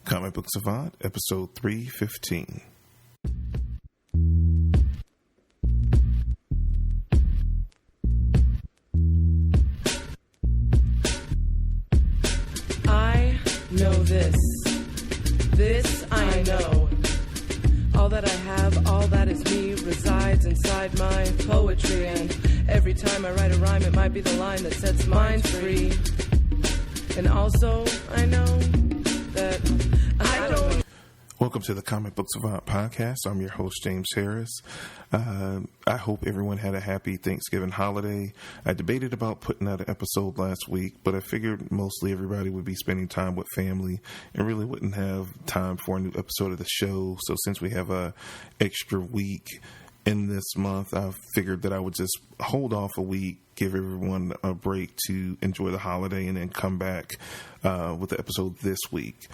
Comic Book Savant, episode 315. I know this. This I know. All that I have, all that is me, resides inside my poetry. And every time I write a rhyme, it might be the line that sets minds free. And also, I know that I don't... Welcome to the Comic Book Savant podcast. I'm your host, James Harris. I hope everyone had a happy Thanksgiving holiday. I debated about putting out an episode last week, but I figured mostly everybody would be spending time with family and really wouldn't have time for a new episode of the show. So since we have a extra week in this month, I figured that I would just hold off a week, give everyone a break to enjoy the holiday, and then come back with the episode this week.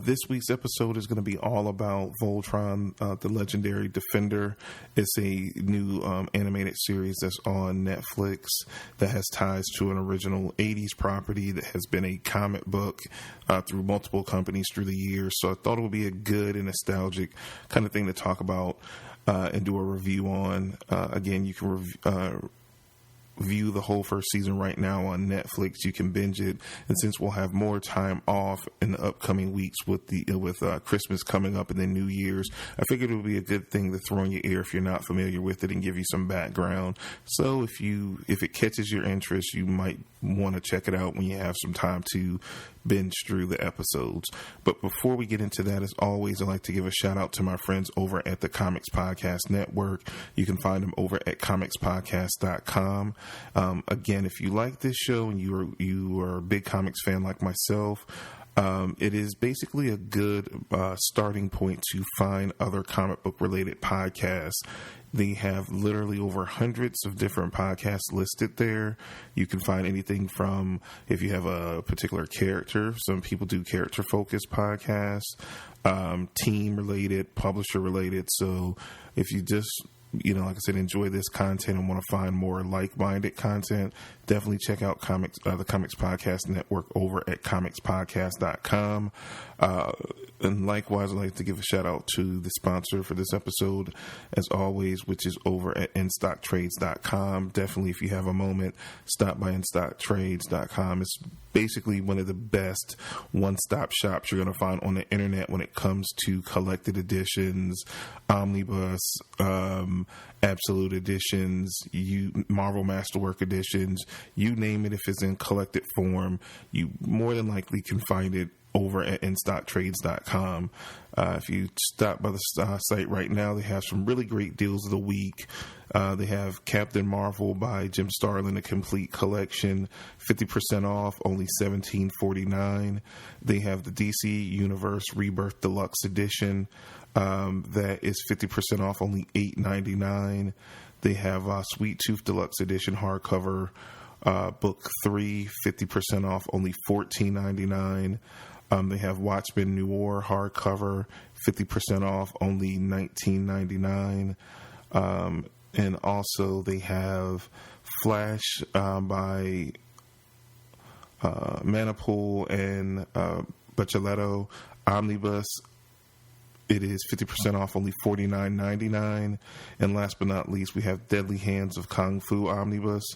This week's episode is going to be all about Voltron, the legendary Defender. It's a new animated series that's on Netflix that has ties to an original 80s property that has been a comic book through multiple companies through the years. So I thought it would be a good and nostalgic kind of thing to talk about and do a review on. Again, you can view the whole first season right now on Netflix. You can binge it, and since we'll have more time off in the upcoming weeks with Christmas coming up and then New Year's, I figured it would be a good thing to throw in your ear if you're not familiar with it and give you some background. So if it catches your interest, you might want to check it out when you have some time to binge through the episodes. But before we get into that, as always, I'd like to give a shout out to my friends over at the Comics Podcast Network. You can find them over at comicspodcast.com. Again, if you like this show and you are a big comics fan like myself, it is basically a good starting point to find other comic book related podcasts. They have literally over hundreds of different podcasts listed there. You can find anything from, if you have a particular character, some people do character focused podcasts, team related, publisher related. So if you just, like I said, enjoy this content and want to find more like-minded content, definitely check out the Comics Podcast Network over at comicspodcast.com. And likewise, I'd like to give a shout out to the sponsor for this episode, as always, which is over at instocktrades.com. Definitely, if you have a moment, stop by instocktrades.com. It's basically one of the best one-stop shops you're going to find on the internet when it comes to collected editions, omnibus, absolute editions, Marvel Masterwork editions, you name it. If it's in collected form, you more than likely can find it over at instocktrades.com. If you stop by the site right now, they have some really great deals of the week. They have Captain Marvel by Jim Starlin, a complete collection, 50% off, only $17.49. They have the DC Universe Rebirth Deluxe Edition, that is 50% off, only $8.99. They have Sweet Tooth Deluxe Edition hardcover, book 3, 50% off, only $14.99. They have Watchmen Noir hardcover, 50% off, only $19.99. And also they have Flash by Manipool and Bacheletto omnibus. It is 50% off, only $49.99. And last but not least, we have Deadly Hands of Kung Fu omnibus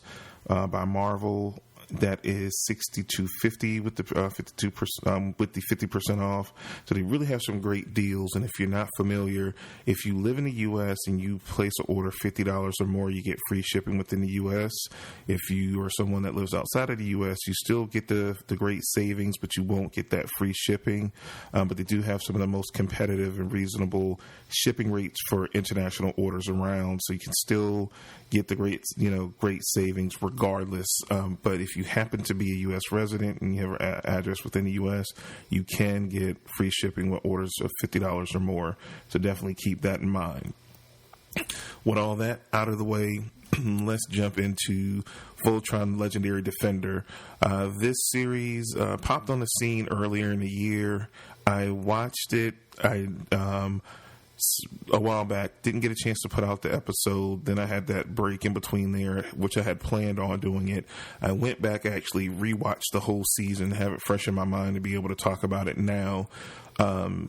by Marvel. That is $62.50 with the 52% with the 50% off. So they really have some great deals. And if you're not familiar, if you live in the U.S. and you place an order $50 or more, you get free shipping within the U.S. If you are someone that lives outside of the U.S., you still get the great savings, but you won't get that free shipping. But they do have some of the most competitive and reasonable shipping rates for international orders around. So you can still get the great savings regardless. But if you happen to be a U.S. resident and you have an address within the U.S., you can get free shipping with orders of $50 or more. So definitely keep that in mind. With all that out of the way, let's jump into Voltron Legendary Defender. This series popped on the scene earlier in the year. I watched it. A while back, didn't get a chance to put out the episode. Then I had that break in between there, which I had planned on doing it. I went back, actually rewatched the whole season, have it fresh in my mind to be able to talk about it now.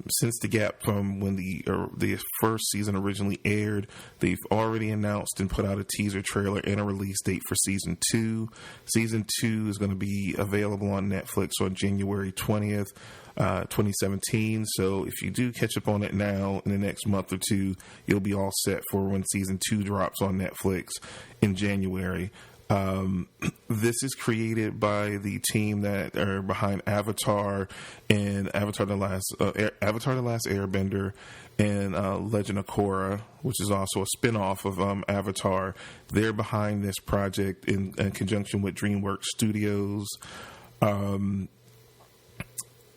Since the gap from when the first season originally aired, they've already announced and put out a teaser trailer and a release date for season 2. Season 2 is going to be available on Netflix on January 20th, 2017. So if you do catch up on it now in the next month or two, you'll be all set for when season 2 drops on Netflix in January. This is created by the team that are behind Avatar and Avatar: The Last Airbender and Legend of Korra, which is also a spinoff of Avatar. They're behind this project in conjunction with DreamWorks Studios. And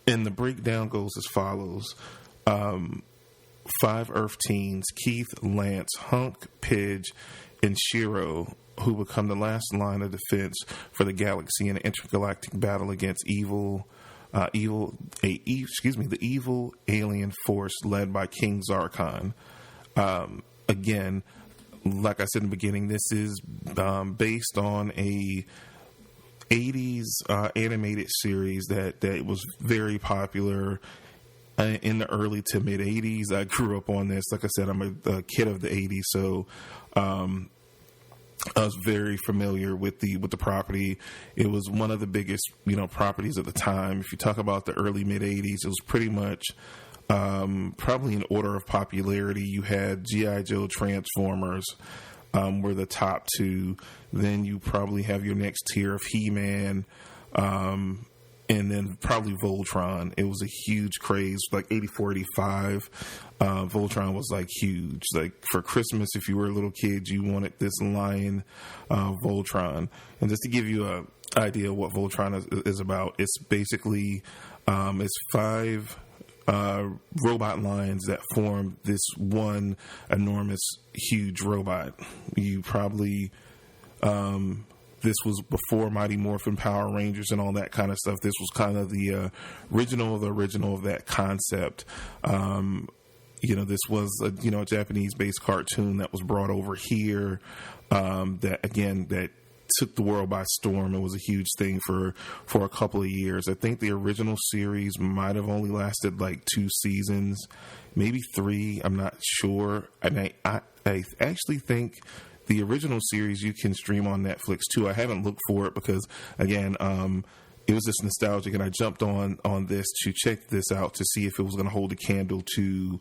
the breakdown goes as follows. 5 Earth teens, Keith, Lance, Hunk, Pidge, and Shiro, who become the last line of defense for the galaxy in an intergalactic battle against the evil alien force led by King Zarkon. Again, like I said in the beginning, this is based on a 80s animated series that was very popular in the early to mid 80s. I grew up on this. Like I said, I'm a kid of the 80s, so I was very familiar with the property. It was one of the biggest, properties at the time. If you talk about the early mid 80s, it was pretty much probably in order of popularity. You had G.I. Joe, Transformers were the top 2. Then you probably have your next tier of He-Man, and then probably Voltron. It was a huge craze, like 84, 85. Voltron was like huge. Like for Christmas, if you were a little kid, you wanted this lion, Voltron. And just to give you an idea of what Voltron is about, it's basically it's 5 robot lions that form this one enormous, huge robot. You probably this was before Mighty Morphin Power Rangers and all that kind of stuff. This was kind of the original of that concept. This was a Japanese-based cartoon that was brought over here. That took the world by storm. It was a huge thing for a couple of years. I think the original series might have only lasted like 2 seasons, maybe 3. I'm not sure. And I actually think the original series you can stream on Netflix too. I haven't looked for it because, again, it was just nostalgic, and I jumped on this to check this out to see if it was going to hold a candle to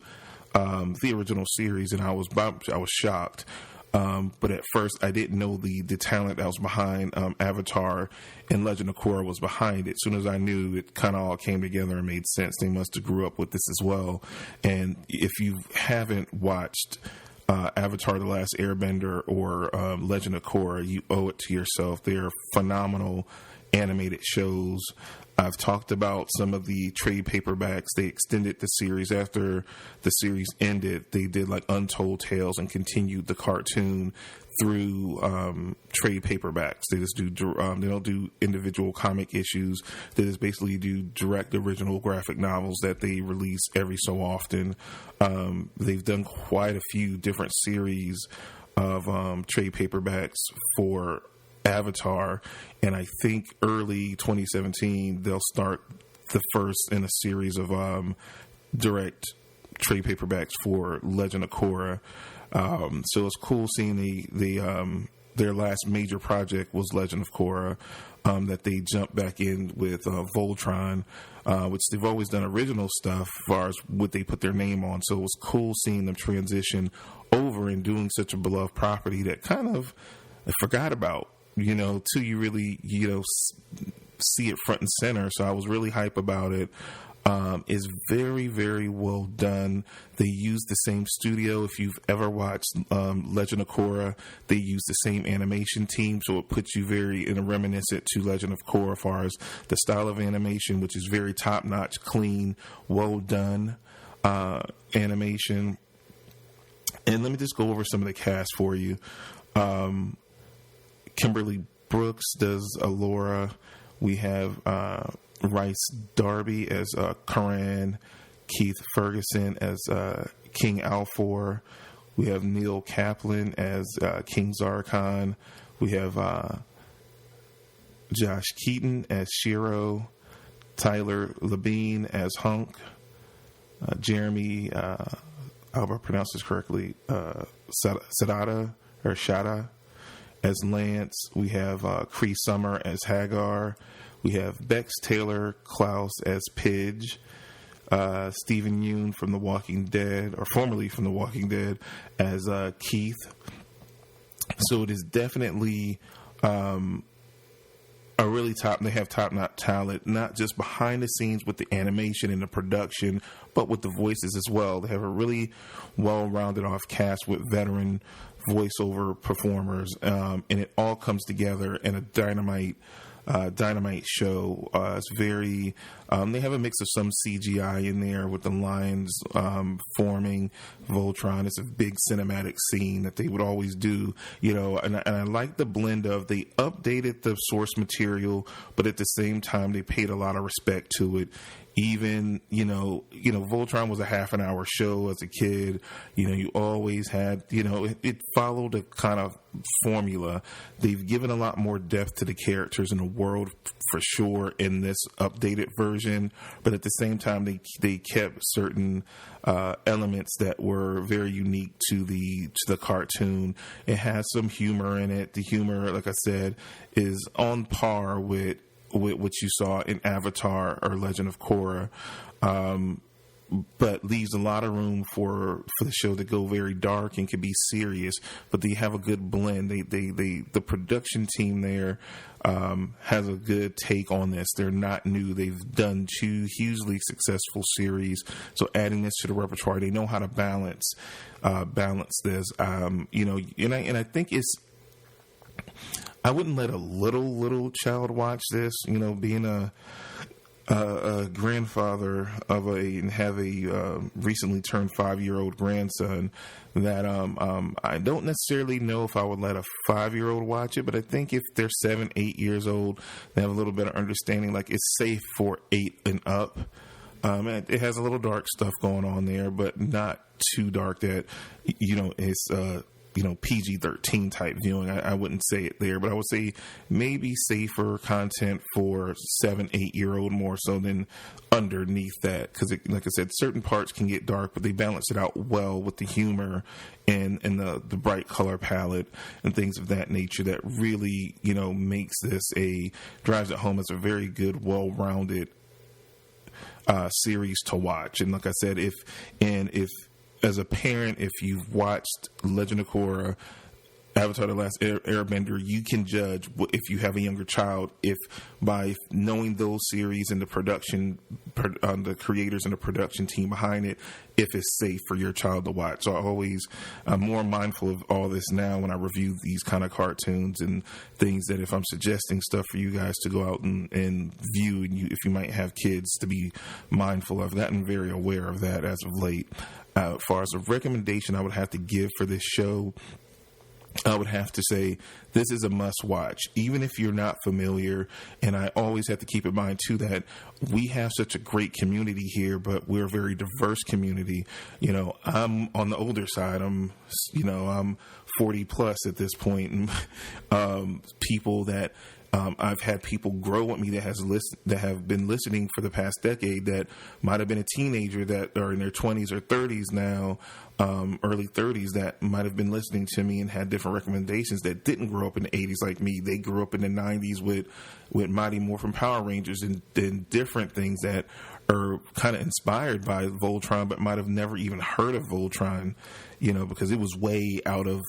the original series, and I was shocked. But at first, I didn't know the talent that was behind Avatar and Legend of Korra was behind it. As soon as I knew, it kind of all came together and made sense. They must have grew up with this as well. And if you haven't watched Avatar: The Last Airbender or Legend of Korra, you owe it to yourself. They are phenomenal animated shows. I've talked about some of the trade paperbacks. They extended the series after the series ended. They did like Untold Tales and continued the cartoon through trade paperbacks. They just do they don't do individual comic issues. They just basically do direct original graphic novels that they release every so often. They've done quite a few different series of trade paperbacks for Avatar, and I think early 2017 they'll start the first in a series of direct trade paperbacks for Legend of Korra. So it's cool seeing their last major project was Legend of Korra, that they jumped back in with Voltron, which they've always done original stuff as far as what they put their name on. So it was cool seeing them transition over and doing such a beloved property that kind of I forgot about, till you really, see it front and center. So I was really hype about it. Is very, very well done. They use the same studio. If you've ever watched Legend of Korra, they use the same animation team, so it puts you very reminiscent to Legend of Korra as far as the style of animation, which is very top-notch, clean, well done animation. And let me just go over some of the cast for you. Kimberly Brooks does Allura. We have Rice Darby as Karan, Keith Ferguson as King Alfor. We have Neil Kaplan as King Zarkon. We have Josh Keaton as Shiro, Tyler Labine as Hunk, Jeremy, I hope I pronounced this correctly, Sadada or Shada as Lance. We have Cree Summer as Hagar. We have Bex Taylor Klaus as Pidge. Stephen Yeun from The Walking Dead, or formerly from The Walking Dead, as Keith. So it is definitely a really they have top-notch talent, not just behind the scenes with the animation and the production, but with the voices as well. They have a really well-rounded off cast with veteran voiceover performers, and it all comes together in a dynamite show. It's very they have a mix of some CGI in there with the lines forming Voltron. It's a big cinematic scene that they would always do, and I like the blend of they updated the source material, but at the same time they paid a lot of respect to it. Even, Voltron was a half an hour show as a kid. You always had, it followed a kind of formula. They've given a lot more depth to the characters in the world for sure in this updated version. But at the same time, they kept certain elements that were very unique to the cartoon. It has some humor in it. The humor, like I said, is on par with what you saw in Avatar or Legend of Korra, but leaves a lot of room for the show to go very dark and can be serious. But they have a good blend. The production team there has a good take on this. They're not new. They've done 2 hugely successful series. So adding this to the repertoire, they know how to balance this. And I think it's. I wouldn't let a little child watch this, being a grandfather and have a recently turned 5-year-old grandson that I don't necessarily know if I would let a 5-year-old watch it, but I think if they're 7, 8 years old, they have a little bit of understanding, like it's safe for 8 and up. It has a little dark stuff going on there, but not too dark that, it's PG-13 type viewing. I wouldn't say it there, but I would say maybe safer content for 7, 8-year-old more so than underneath that. Because, like I said, certain parts can get dark, but they balance it out well with the humor and the bright color palette and things of that nature that really, makes this drives it home as a very good, well-rounded series to watch. And like I said, if as a parent, if you've watched Legend of Korra, Avatar: The Last Airbender, you can judge if you have a younger child, if by knowing those series and the production, the creators and the production team behind it, if it's safe for your child to watch. So I'm more mindful of all this now when I review these kind of cartoons and things, that if I'm suggesting stuff for you guys to go out and view, and if you might have kids, to be mindful. I've gotten very aware of that as of late. As far as a recommendation I would have to give for this show, I would have to say this is a must watch, even if you're not familiar. And I always have to keep in mind too that we have such a great community here, but we're a very diverse community. I'm on the older side. I'm 40 plus at this point, and people that I've had people grow with me that have been listening for the past decade, that might have been a teenager that are in their 20s or 30s now, early 30s, that might have been listening to me and had different recommendations, that didn't grow up in the 80s like me. They grew up in the 90s with Mighty Morphin Power Rangers and different things that are kind of inspired by Voltron, but might have never even heard of Voltron, because it was way out of,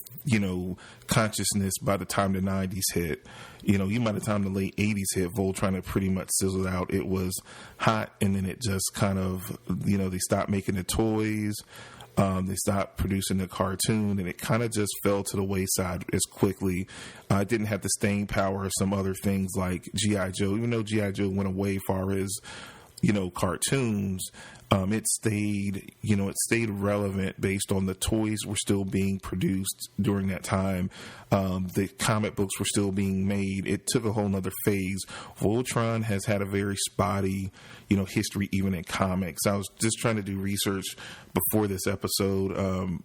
consciousness by the time the 90s hit. Even by the time the late 80s hit, Voltron had pretty much sizzled out. It was hot, and then it just kind of, they stopped making the toys. They stopped producing the cartoon, and it kind of just fell to the wayside as quickly. It didn't have the staying power of some other things like G.I. Joe. Even though G.I. Joe went away far as, cartoons, it stayed relevant based on the toys were still being produced during that time. The comic books were still being made. It took a whole nother phase. Voltron has had a very spotty, history even in comics. I was just trying to do research before this episode,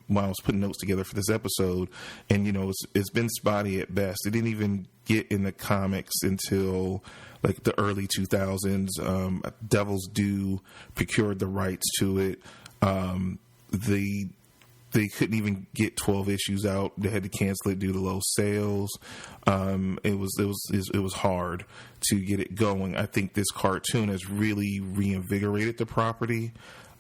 while I was putting notes together for this episode, and it's been spotty at best. It didn't even get in the comics until like the early 2000s. Devil's Due procured the rights to it. They couldn't even get 12 issues out. They had to cancel it due to low sales. It was hard to get it going. I think this cartoon has really reinvigorated the property.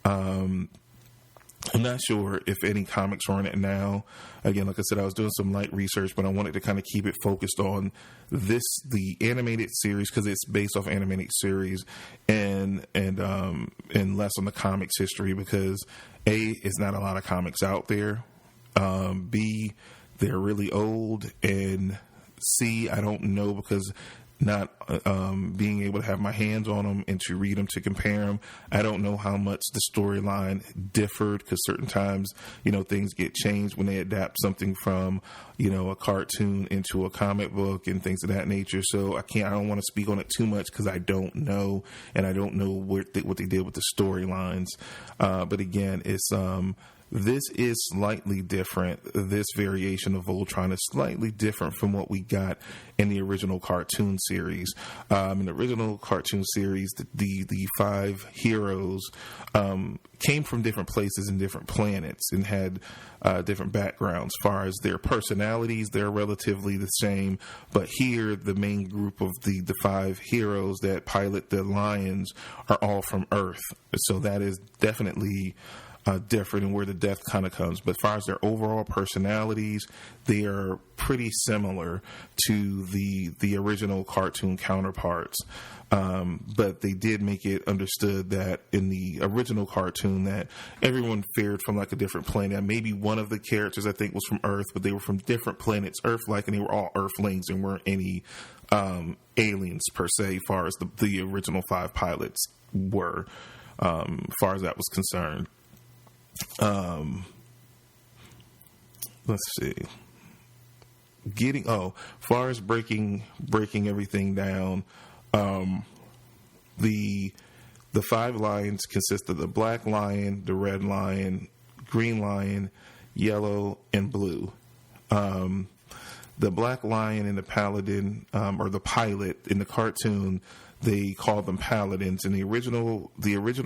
I'm not sure if any comics are on it now. Again, like I said, I was doing some light research, but I wanted to kind of keep it focused on the animated series, because it's based off animated series, and less on the comics history, because A, is not a lot of comics out there. B, they're really old, and C, I don't know, because not being able to have my hands on them and to read them, to compare them, I don't know how much the storyline differed, because certain times, things get changed when they adapt something from, a cartoon into a comic book and things of that nature. So I don't want to speak on it too much, because I don't know, and I don't know what they did with the storylines. But again, this is slightly different. This variation of Voltron is slightly different from what we got in the original cartoon series. In the original cartoon series, the 5 heroes came from different places and different planets, and had different backgrounds. As far as their personalities, they're relatively the same. But here, the main group of the 5 heroes that pilot the Lions are all from Earth. So that is definitely different, and where the depth kind of comes. But as far as their overall personalities, they are pretty similar to the original cartoon counterparts. But they did make it understood that in the original cartoon that everyone fared from like a different planet. Maybe one of the characters, I think, was from Earth, but they were from different planets, Earth-like, and they were all Earthlings and weren't any aliens per se, as far as the original 5 pilots were, as far as that was concerned. Let's see. As far as breaking everything down, the 5 lions consist of the black lion, the red lion, green lion, yellow, and blue. The black lion and the paladin, or the pilot in the cartoon, they called them paladins. In the original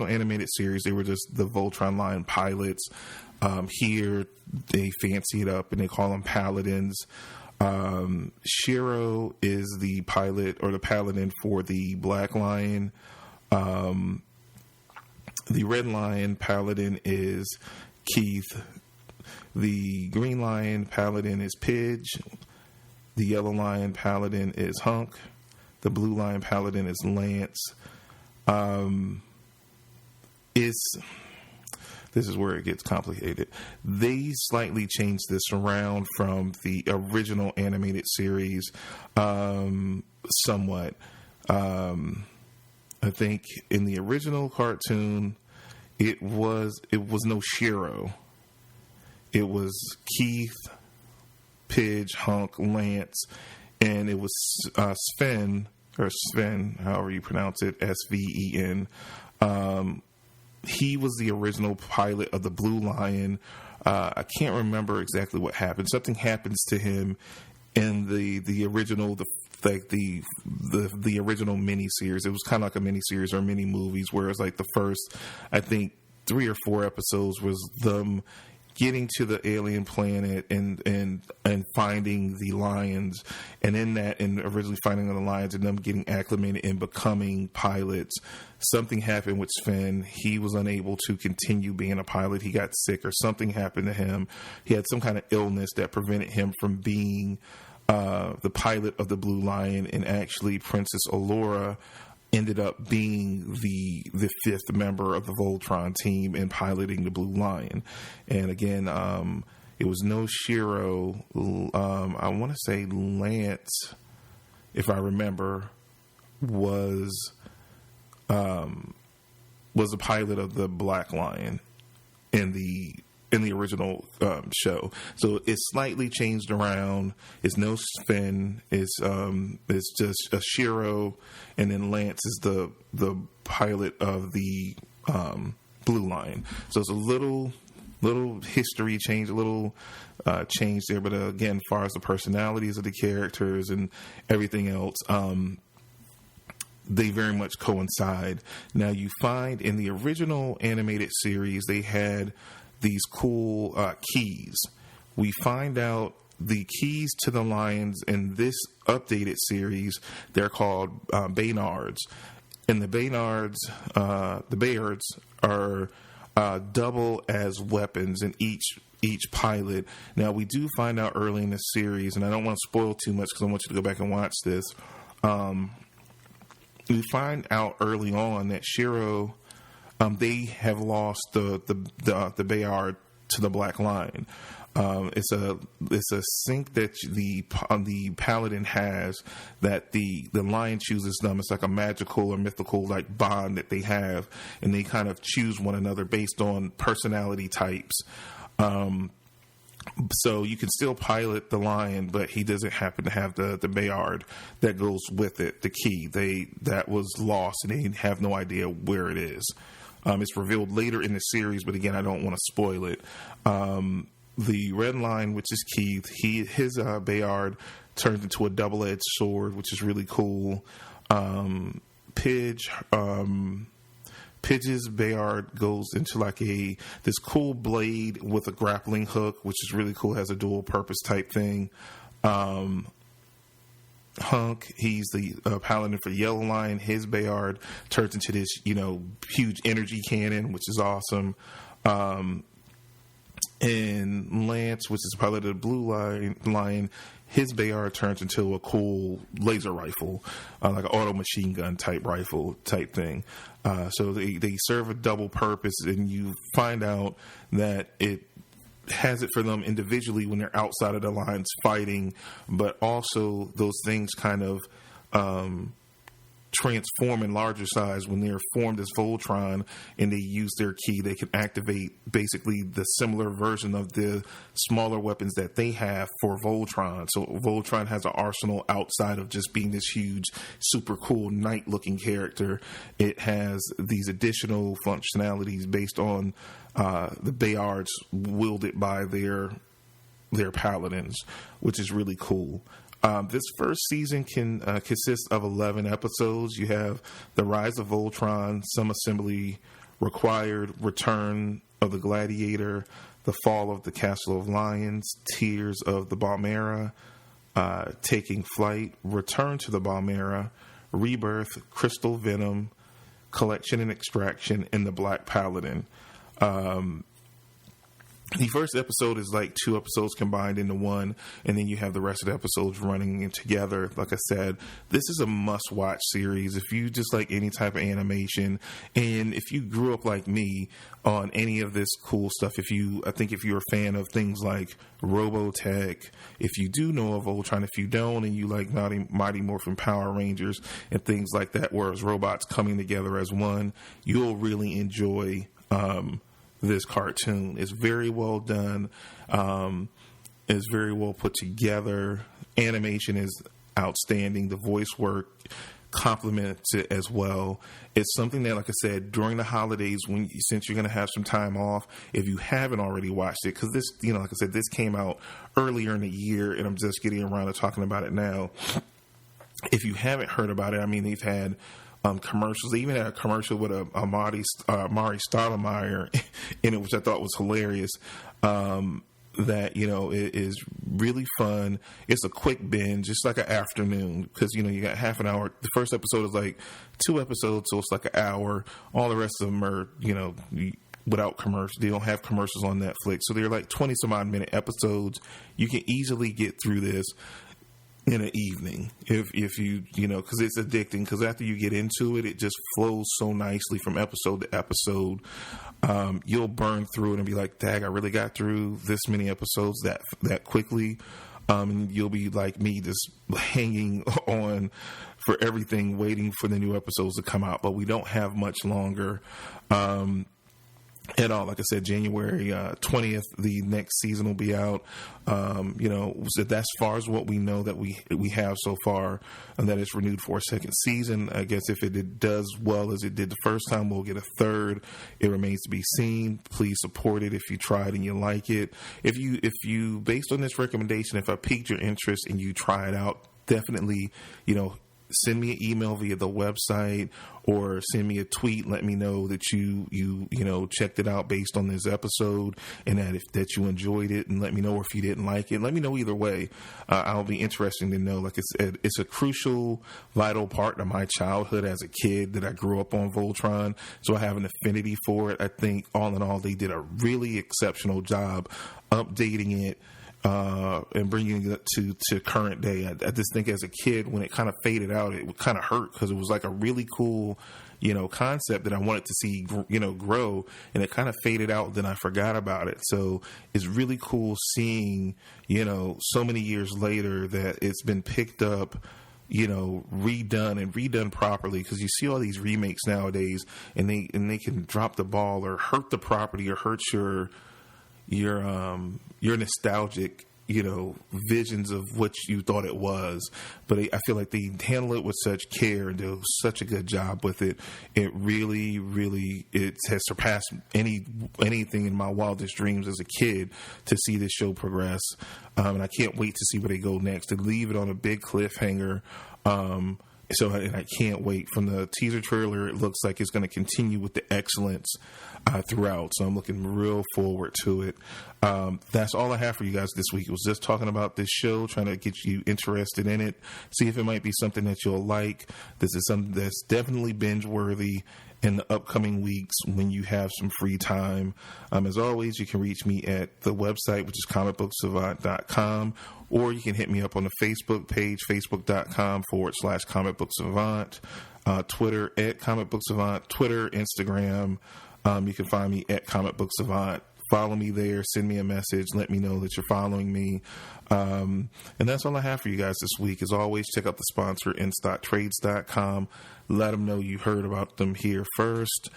animated series, they were just the Voltron line pilots. Here, they fancy it up and they call them paladins. Shiro is the pilot or the paladin for the black lion. The red lion paladin is Keith. The green lion paladin is Pidge. The yellow lion paladin is Hunk. The blue lion paladin is Lance. This is where it gets complicated. They slightly changed this around from the original animated series, somewhat. I think in the original cartoon, it was no Shiro. It was Keith, Pidge, Hunk, Lance, and it was Sven, however you pronounce it, Sven. He was the original pilot of the Blue Lion. I can't remember exactly what happened. Something happens to him in the original, the original miniseries. It was kind of like a miniseries or mini movies, whereas like the first, I think 3 or 4 episodes was them getting to the alien planet and finding the lions, and in that, and originally finding the lions and them getting acclimated and becoming pilots. Something happened with Sven. He was unable to continue being a pilot. He got sick or something happened to him. He had some kind of illness that prevented him from being the pilot of the Blue Lion, and actually Princess Allura ended up being the 5th member of the Voltron team and piloting the Blue Lion. And again, it was no Shiro. I want to say Lance, if I remember, was a pilot of the Black Lion in the original show. So it's slightly changed around. It's no Sven. It's just a Shiro, and then Lance is the pilot of the Blue Lion. So it's a little history change, a little change there. But again, as far as the personalities of the characters and everything else, they very much coincide. Now, you find in the original animated series, they had these cool keys. We find out the keys to the lions in this updated series, they're called Baynards. And the Baynards are double as weapons in each pilot. Now, we do find out early in the series, and I don't want to spoil too much because I want you to go back and watch this. We find out early on that Shiro, they have lost the Bayard to the Black Lion. It's a sync that the paladin has that the lion chooses them. It's like a magical or mythical like bond that they have, and they kind of choose one another based on personality types. So you can still pilot the lion, but he doesn't happen to have the Bayard that goes with it, the key. That was lost, and they have no idea where it is. It's revealed later in the series, but again, I don't want to spoil it. The Red Lion, which is Keith, his Bayard turns into a double-edged sword, which is really cool. Pidge's Bayard goes into like this cool blade with a grappling hook, which is really cool. Has a dual purpose type thing. Hunk, he's the paladin for Yellow Lion. His Bayard turns into this, huge energy cannon, which is awesome. And Lance, which is the pilot of the Blue Lion, his Bayard turns into a cool laser rifle, like an auto machine gun type rifle type thing. So they serve a double purpose, and you find out that it has it for them individually when they're outside of the lines fighting, but also those things kind of transform in larger size when they're formed as Voltron and they use their key. They can activate basically the similar version of the smaller weapons that they have for Voltron. So Voltron has an arsenal outside of just being this huge, super cool knight looking character. It has these additional functionalities based on the Bayards wielded by their paladins, which is really cool. This first season can consist of 11 episodes. You have The Rise of Voltron, Some Assembly Required, Return of the Gladiator, The Fall of the Castle of Lions, Tears of the Balmera, Taking Flight, Return to the Balmera, Rebirth, Crystal Venom, Collection and Extraction, and The Black Paladin. The first episode is like 2 episodes combined into one, and then you have the rest of the episodes running in together. Like I said, this is a must-watch series. If you just like any type of animation, and if you grew up like me on any of this cool stuff, I think if you're a fan of things like Robotech, if you do know of Voltron, if you don't, and you like Mighty Morphin Power Rangers and things like that, where it's robots coming together as one, you'll really enjoy this cartoon. Is very well done. Is very well put together. Animation is outstanding. The voice work complements it as well. It's something that, like I said, during the holidays, since you're going to have some time off, if you haven't already watched it, because this, like I said, this came out earlier in the year, and I'm just getting around to talking about it now. If you haven't heard about it, I mean, they've had commercials. They even had a commercial with a Mari Stoudemire in it, which I thought was hilarious. That it is really fun. It's a quick binge. It's like an afternoon because you got half an hour. The first episode is like 2 episodes, so it's like an hour. All the rest of them are without commercials. They don't have commercials on Netflix, so they're like 20 some odd minute episodes. You can easily get through this in an evening if you because it's addicting, because after you get into it, it just flows so nicely from episode to episode. You'll burn through it and be like, dang, I really got through this many episodes that quickly. And you'll be like me, just hanging on for everything, waiting for the new episodes to come out, but we don't have much longer at all. Like I said, January 20th, the next season will be out. So that's as far as what we know that we have so far, and that it's renewed for a second season. I guess if it does well as it did the first time, we'll get a third. It remains to be seen. Please support it if you tried and you like it. If you based on this recommendation, if I piqued your interest and you try it out, definitely, send me an email via the website or send me a tweet. Let me know that you checked it out based on this episode and that you enjoyed it, and let me know if you didn't like it. Let me know either way. I'll be interested to know. Like I said, it's a crucial, vital part of my childhood as a kid that I grew up on Voltron, so I have an affinity for it. I think all in all, they did a really exceptional job updating it and bringing it to current day. I just think as a kid, when it kind of faded out, it would kind of hurt because it was like a really cool, concept that I wanted to see, grow, and it kind of faded out. Then I forgot about it. So it's really cool seeing, so many years later that it's been picked up, redone properly, because you see all these remakes nowadays and they can drop the ball or hurt the property or hurt your nostalgic, visions of what you thought it was. But I feel like they handle it with such care and do such a good job with it. It really, really, it has surpassed anything in my wildest dreams as a kid to see this show progress. And I can't wait to see where they go next, to leave it on a big cliffhanger. And I can't wait. From the teaser trailer, it looks like it's going to continue with the excellence throughout. So I'm looking real forward to it. That's all I have for you guys this week. It was just talking about this show, trying to get you interested in it, see if it might be something that you'll like. This is something that's definitely binge-worthy in the upcoming weeks when you have some free time. As always, you can reach me at the website, which is comicbooksavant.com, or you can hit me up on the Facebook page, facebook.com/comicbooksavant, Twitter at comicbooksavant, Twitter, Instagram. You can find me at comicbooksavant. Follow me there, send me a message, let me know that you're following me. And that's all I have for you guys this week. As always, check out the sponsor, InStockTrades.com. Let them know you heard about them here first.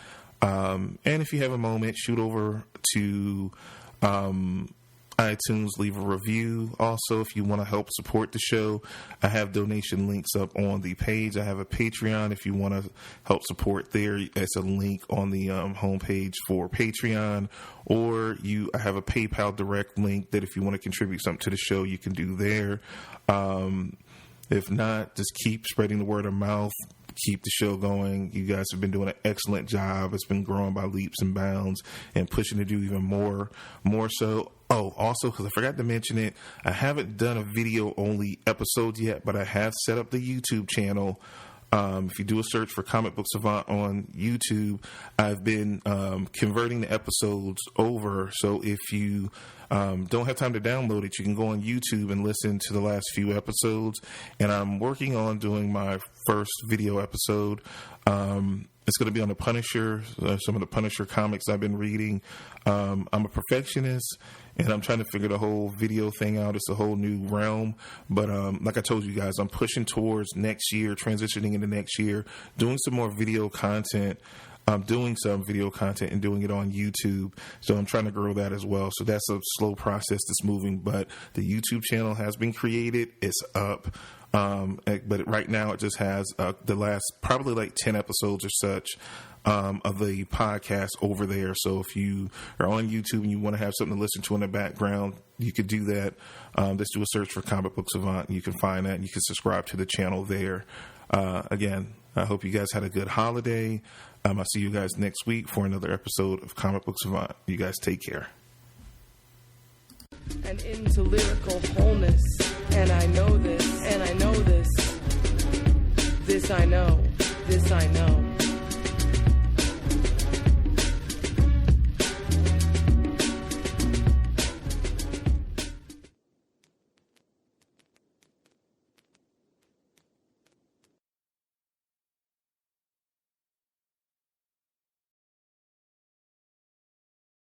And if you have a moment, shoot over to iTunes, leave a review. Also, if you want to help support the show, I have donation links up on the page. I have a Patreon if you want to help support there. It's a link on the homepage for Patreon, or I have a PayPal direct link that if you want to contribute something to the show, you can do there. If not, just keep spreading the word of mouth. Keep the show going. You guys have been doing an excellent job. It's been growing by leaps and bounds and pushing to do even more so. Oh, also, because I forgot to mention it, I haven't done a video-only episode yet, but I have set up the YouTube channel. If you do a search for Comic Book Savant on YouTube, I've been converting the episodes over. So if you don't have time to download it, you can go on YouTube and listen to the last few episodes. And I'm working on doing my first video episode. It's going to be on the Punisher, some of the Punisher comics I've been reading. I'm a perfectionist, and I'm trying to figure the whole video thing out. It's a whole new realm. But like I told you guys, I'm pushing towards next year, transitioning into next year, doing some more video content. I'm doing some video content and doing it on YouTube. So I'm trying to grow that as well. So that's a slow process that's moving. But the YouTube channel has been created. It's up. But right now it just has the last probably like 10 episodes or such of the podcast over there. So if you are on YouTube and you want to have something to listen to in the background, you could do that. Just do a search for Comic Book Savant, and you can find that, and you can subscribe to the channel there. Again, I hope you guys had a good holiday. I'll see you guys next week for another episode of Comic Book Savant. You guys take care. And into lyrical wholeness. And I know this, and I know this. This I know, this I know.